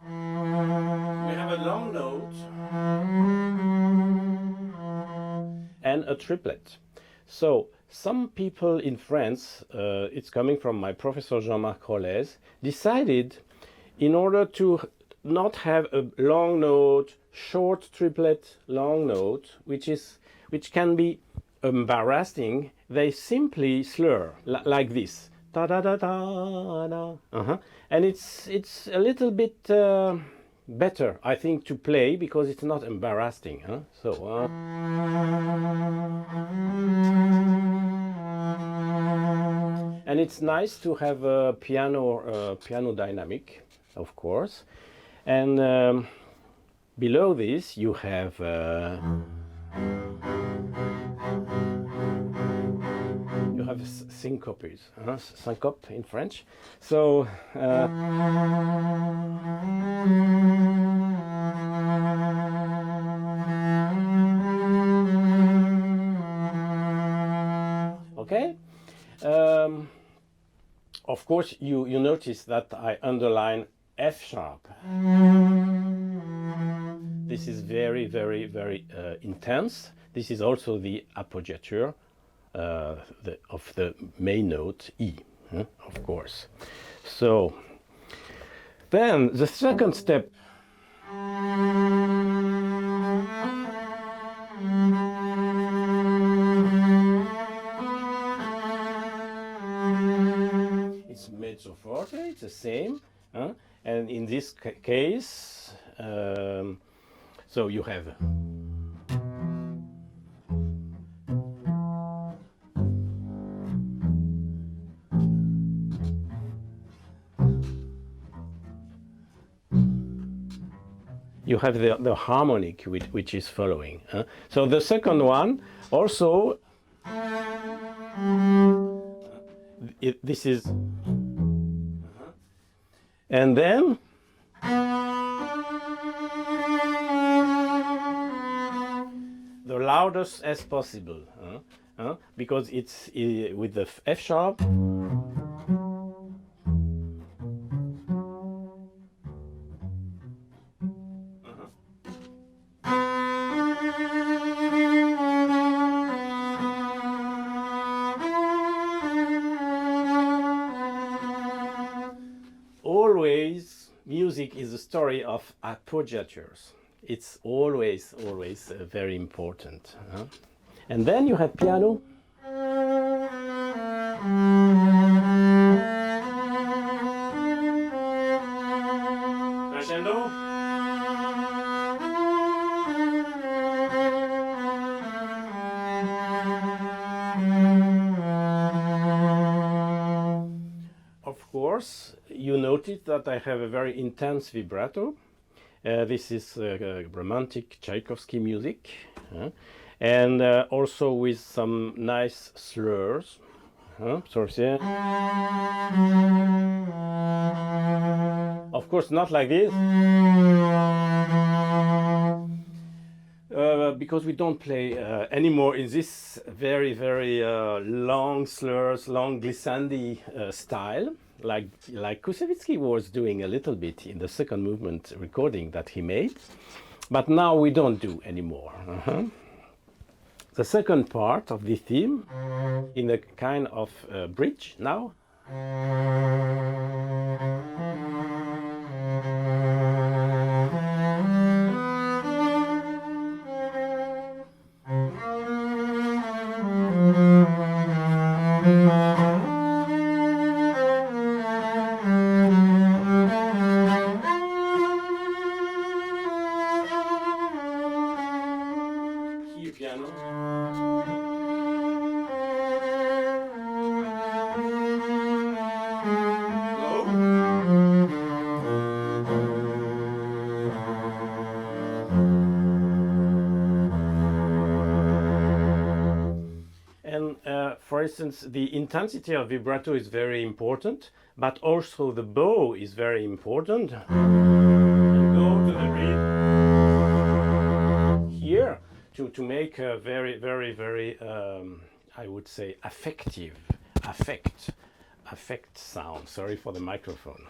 We have a long note and a triplet. So some people in France, it's coming from my professor Jean-Marc Rollez, decided in order to not have a long note, short triplet, long note, which can be embarrassing, they simply slur like this. Da da da da da. And it's a little bit better, I think, to play because it's not embarrassing. So. And it's nice to have a piano dynamic, of course. And below this you have syncopes, syncope in French. So okay. Of course, you notice that I underline F sharp. This is very, very, very intense. This is also the appoggiature of the main note E, of course. So then the second step. It's mezzo forte, it's the same. And in this case, so you have the harmonic which is following. So the second one also, this is, and then the loudest as possible, because it's with the F sharp. Always, music is a story of appoggiatures. It's always very important. And then you have piano. Crescendo. Of course, you notice that I have a very intense vibrato. This is romantic Tchaikovsky music, and also with some nice slurs. Of course, not like this, because we don't play anymore in this very long slurs, long glissandi style. Like Koussevitzky was doing a little bit in the second movement recording that he made, but now we don't do anymore. The second part of the theme, in a kind of bridge now. For instance, the intensity of vibrato is very important, but also the bow is very important. And go to the beat here to make a very I would say affect sound. Sorry for the microphone.